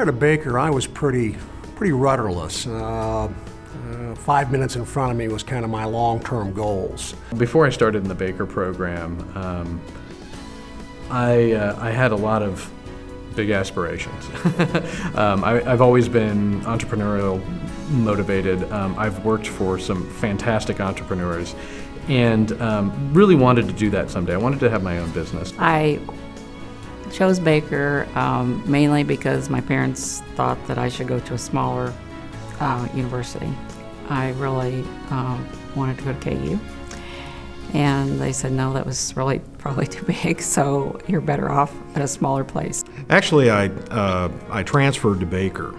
prior to Baker, I was pretty rudderless. 5 minutes in front of me was kind of my long-term goals. Before I started in the Baker program, I had a lot of big aspirations. I've always been entrepreneurial motivated. I've worked for some fantastic entrepreneurs and really wanted to do that someday. I wanted to have my own business. I chose Baker mainly because my parents thought that I should go to a smaller university. I really wanted to go to KU, and they said no, that was really probably too big, so you're better off at a smaller place. Actually, I transferred to Baker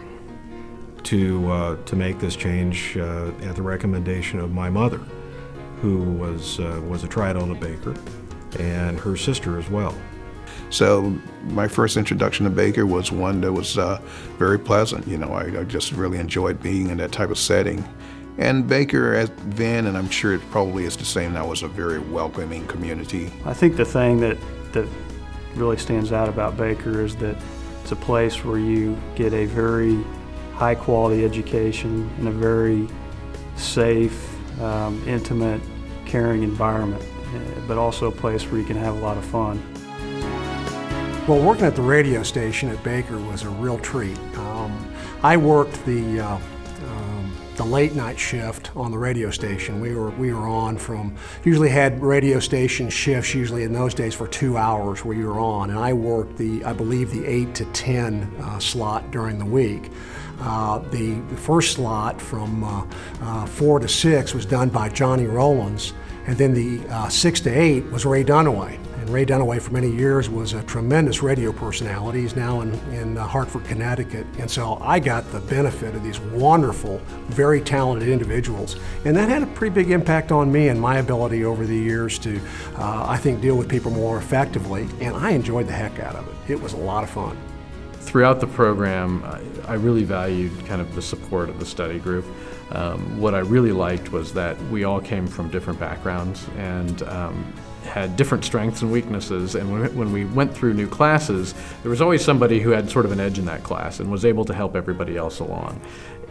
to make this change at the recommendation of my mother, who was a triad at Baker, and her sister as well. So my first introduction to Baker was one that was very pleasant. You know, I just really enjoyed being in that type of setting. And Baker then, and I'm sure it probably is the same now, was a very welcoming community. I think the thing that really stands out about Baker is that it's a place where you get a very high quality education in a very safe, intimate, caring environment, but also a place where you can have a lot of fun. Well, working at the radio station at Baker was a real treat. I worked the late night shift on the radio station. We were on from, usually had radio station shifts, usually in those days for 2 hours where you were on, and I worked I believe the 8 to 10 slot during the week. The first slot from 4 to 6 was done by Johnny Rollins, and then the 6 to 8 was Ray Dunaway. And Ray Dunaway for many years was a tremendous radio personality. He's now in Hartford, Connecticut. And so I got the benefit of these wonderful, very talented individuals. And that had a pretty big impact on me and my ability over the years to, I think, deal with people more effectively. And I enjoyed the heck out of it. It was a lot of fun. Throughout the program, I really valued kind of the support of the study group. What I really liked was that we all came from different backgrounds and had different strengths and weaknesses, and when we went through new classes, there was always somebody who had sort of an edge in that class and was able to help everybody else along.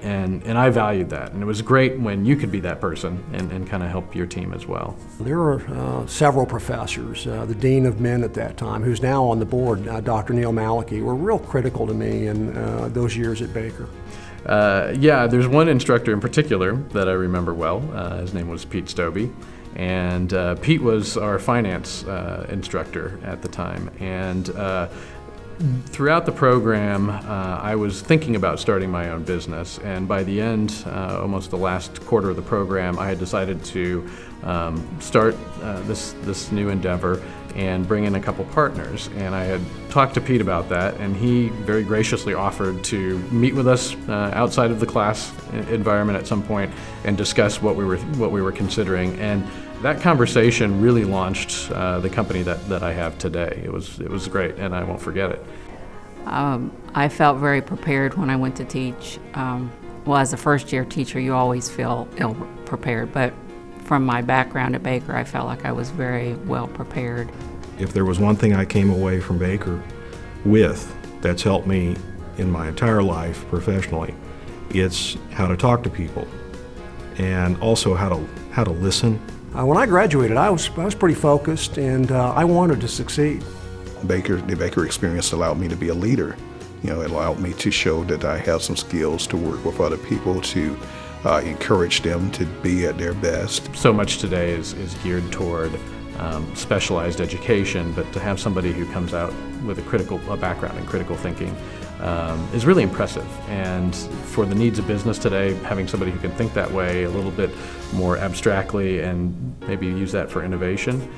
And I valued that, and it was great when you could be that person and kind of help your team as well. There were several professors, the Dean of Men at that time, who's now on the board, Dr. Neil Maliki, were real critical to me in those years at Baker. Yeah, there's one instructor in particular that I remember well. His name was Pete Stobie. And Pete was our finance instructor at the time. And throughout the program, I was thinking about starting my own business. And by the end, almost the last quarter of the program, I had decided to start this new endeavor and bring in a couple partners. And I had talked to Pete about that, and he very graciously offered to meet with us outside of the class environment at some point and discuss what we were considering. And that conversation really launched the company that I have today. It was great, and I won't forget it. I felt very prepared when I went to teach. Well, as a first-year teacher, you always feel ill-prepared, but from my background at Baker, I felt like I was very well prepared. If there was one thing I came away from Baker with that's helped me in my entire life professionally, it's how to talk to people and also how to listen. When I graduated, I was pretty focused, and I wanted to succeed. The Baker experience allowed me to be a leader. You know, it allowed me to show that I have some skills to work with other people, to encourage them to be at their best. So much today is geared toward specialized education, but to have somebody who comes out with a background in critical thinking is really impressive. And for the needs of business today, having somebody who can think that way a little bit more abstractly and maybe use that for innovation,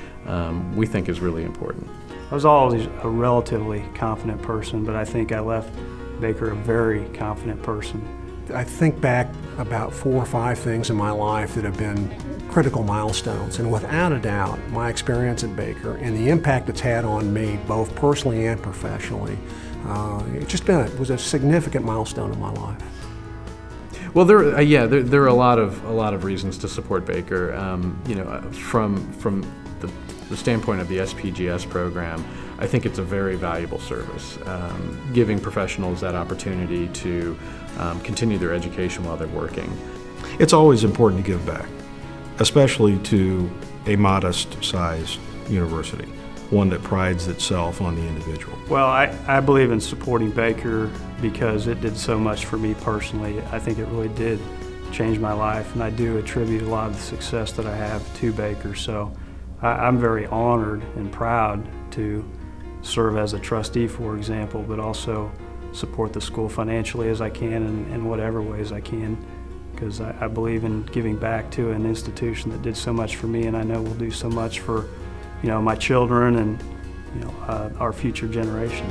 we think is really important. I was always a relatively confident person, but I think I left Baker a very confident person. I think back about 4 or 5 things in my life that have been critical milestones, and without a doubt, my experience at Baker and the impact it's had on me, both personally and professionally, it was a significant milestone in my life. Well, there are a lot of reasons to support Baker. You know, from the the standpoint of the SPGS program, I think it's a very valuable service, giving professionals that opportunity to continue their education while they're working. It's always important to give back, especially to a modest-sized university, one that prides itself on the individual. Well, I believe in supporting Baker because it did so much for me personally. I think it really did change my life, and I do attribute a lot of the success that I have to Baker. So I'm very honored and proud to serve as a trustee, for example, but also support the school financially as I can and in whatever ways I can, because I believe in giving back to an institution that did so much for me, and I know will do so much for my children and our future generation.